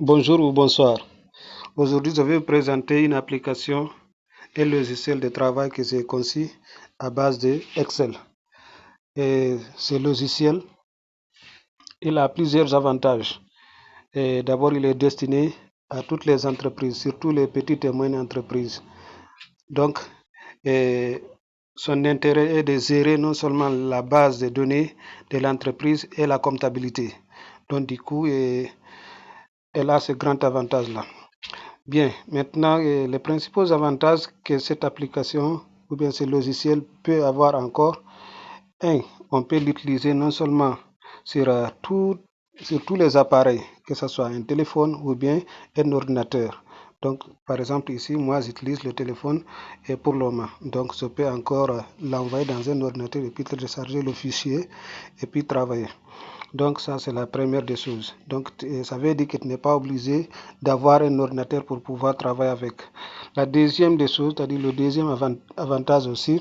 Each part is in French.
Bonjour ou bonsoir. Aujourd'hui, je vais vous présenter une application et logiciel de travail que j'ai conçu à base de Excel. Et ce logiciel, il a plusieurs avantages. D'abord, il est destiné à toutes les entreprises, surtout les petites et moyennes entreprises. Donc, et son intérêt est de gérer non seulement la base de données de l'entreprise et la comptabilité. Donc, du coup, elle a ce grand avantage-là. Bien, maintenant, les principaux avantages que cette application ou bien ce logiciel peut avoir encore, un, on peut l'utiliser non seulement sur, sur tous les appareils, que ce soit un téléphone ou bien un ordinateur. Donc, par exemple, ici, moi, j'utilise le téléphone et pour le moment. Donc, je peux encore l'envoyer dans un ordinateur et puis télécharger le fichier et puis travailler. Donc ça, c'est la première des choses. Donc ça veut dire que tu n'es pas obligé d'avoir un ordinateur pour pouvoir travailler avec. La deuxième des choses, c'est-à-dire le deuxième avantage aussi,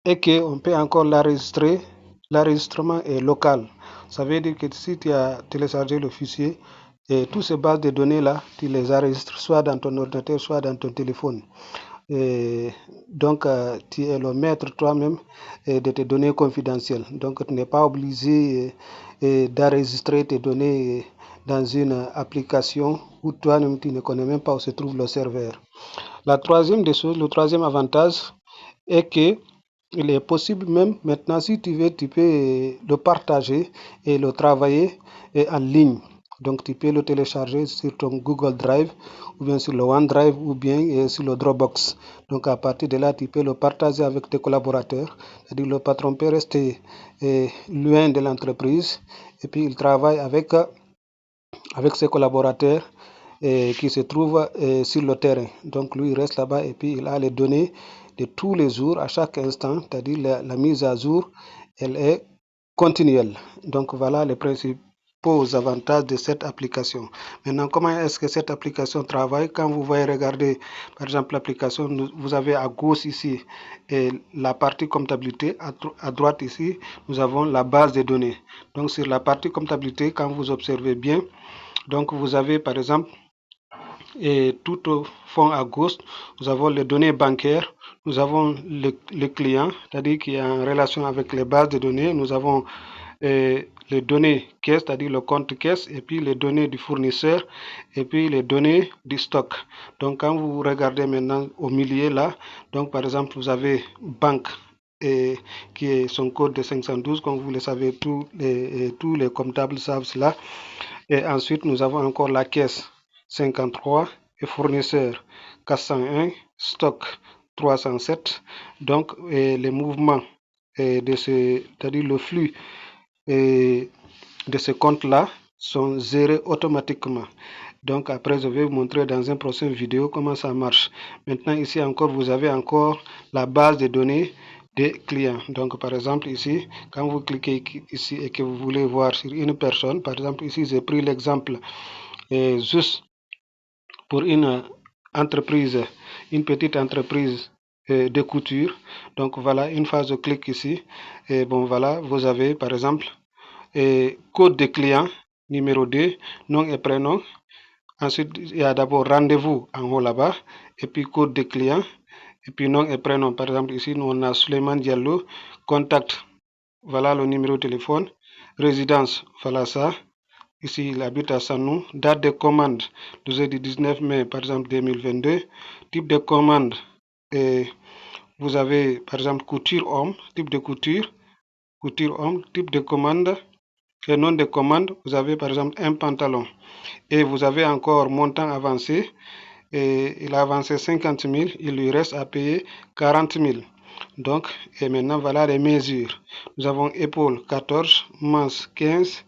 est qu'on peut encore l'enregistrer. L'enregistrement est local. Ça veut dire que si tu as téléchargé le fichier, et toutes ces bases de données-là, tu les enregistres soit dans ton ordinateur, soit dans ton téléphone. Et donc, tu es le maître toi-même de tes données confidentielles. Donc, tu n'es pas obligé d'enregistrer tes données dans une application où toi-même tu ne connais même pas où se trouve le serveur. La troisième des choses, le troisième avantage est que il est possible même maintenant, si tu veux, tu peux le partager et le travailler en ligne. Donc, tu peux le télécharger sur ton Google Drive ou bien sur le OneDrive ou bien sur le Dropbox. Donc, à partir de là, tu peux le partager avec tes collaborateurs. C'est-à-dire le patron peut rester loin de l'entreprise et puis il travaille avec ses collaborateurs qui se trouvent sur le terrain. Donc, lui, il reste là-bas et puis il a les données de tous les jours, à chaque instant, c'est-à-dire la mise à jour, elle est continuelle. Donc, voilà les principaux avantages de cette application. Maintenant, comment est-ce que cette application travaille? Quand vous voyez regarder, par exemple, l'application, vous avez à gauche ici la partie comptabilité, à droite ici, nous avons la base de données. Donc, sur la partie comptabilité, quand vous observez bien, donc vous avez par exemple, et tout au fond à gauche, nous avons les données bancaires, nous avons le client, c'est-à-dire qui est en relation avec les bases de données, nous avons les données caisse, c'est-à-dire le compte caisse, et puis les données du fournisseur, et puis les données du stock. Donc quand vous regardez maintenant au milieu là, donc par exemple vous avez banque qui est son code de 512, comme vous le savez, tous les comptables savent cela. Et ensuite, nous avons encore la caisse 53 et fournisseur 401, stock 307. Donc, les mouvements c'est-à-dire le flux de ce compte-là sont gérés automatiquement. Donc, après, je vais vous montrer dans un prochain vidéo comment ça marche. Maintenant, ici encore, vous avez encore la base de données des clients. Donc, par exemple, ici, quand vous cliquez ici et que vous voulez voir sur une personne, par exemple, ici, j'ai pris l'exemple juste pour une entreprise, une petite entreprise de couture. Donc, voilà, une fois je clique ici, et bon, voilà, vous avez, par exemple, code de client, numéro 2, nom et prénom. Ensuite, il y a d'abord rendez-vous en haut là-bas, et puis code de client, et puis nom et prénom. Par exemple, ici, nous on a Suleiman Diallo, contact, voilà le numéro de téléphone, résidence, voilà ça. Ici, il habite à Sanou. Date de commande, le jeudi 19 mai, par exemple, 2022. Type de commande, et vous avez, par exemple, couture homme, type de couture homme, type de commande, le nom de commande, vous avez, par exemple, un pantalon. Et vous avez encore montant avancé, et il a avancé 50 000, il lui reste à payer 40 000. Donc, et maintenant, voilà les mesures. Nous avons épaule 14, manche 15,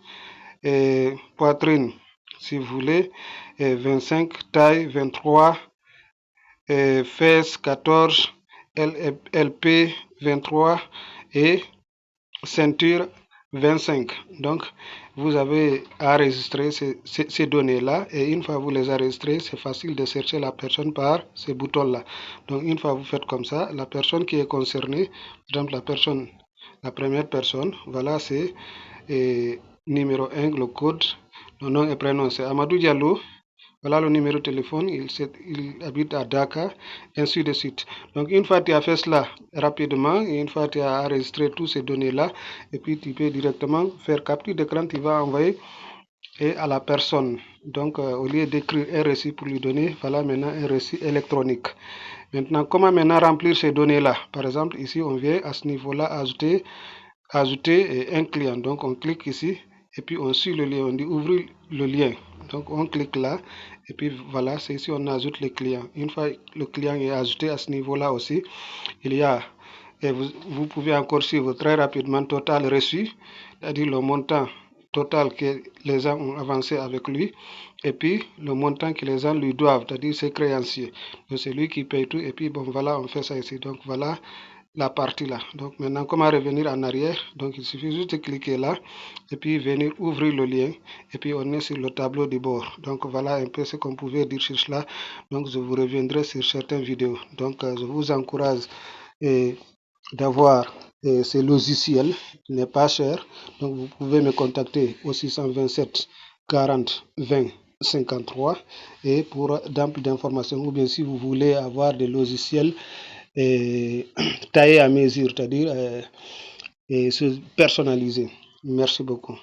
et poitrine, si vous voulez, et 25, taille 23, et fesses 14, LP 23 et ceinture 25. Donc, vous avez enregistré ces données-là et une fois vous les enregistrez, c'est facile de chercher la personne par ces boutons-là. Donc, une fois vous faites comme ça, la personne qui est concernée, par exemple la première personne, voilà, c'est numéro 1, le code, le nom et prénom, c'est Amadou Diallo. Voilà le numéro de téléphone, il habite à Dakar, ainsi de suite. Donc une fois que tu as fait cela rapidement, et une fois que tu as enregistré toutes ces données-là, et puis tu peux directement faire capture d'écran, tu vas envoyer à la personne. Donc au lieu d'écrire un reçu pour lui donner, voilà maintenant un reçu électronique. Maintenant, comment maintenant remplir ces données-là? Par exemple, ici, on vient à ce niveau-là ajouter un client. Donc on clique ici et puis on suit le lien, on dit ouvrir le lien. Donc on clique là et puis voilà, c'est ici on ajoute le client. Une fois le client est ajouté à ce niveau-là aussi, il y a, et vous pouvez encore suivre très rapidement total reçu, c'est-à-dire le montant total que les gens ont avancé avec lui et puis le montant que les gens lui doivent, c'est-à-dire ses créanciers. Donc c'est lui qui paye tout et puis bon voilà, on fait ça ici. Donc voilà la partie là. Donc maintenant, comment revenir en arrière? Donc il suffit juste de cliquer là et puis venir ouvrir le lien et puis on est sur le tableau de bord. Donc voilà un peu ce qu'on pouvait dire sur cela. Donc je vous reviendrai sur certaines vidéos. Donc je vous encourage d'avoir ces logiciels, il n'est pas cher. Donc vous pouvez me contacter au 627 40 20 53 et pour d'amples d'informations ou bien si vous voulez avoir des logiciels taillés à mesure, c'est-à-dire personnalisés. Merci beaucoup.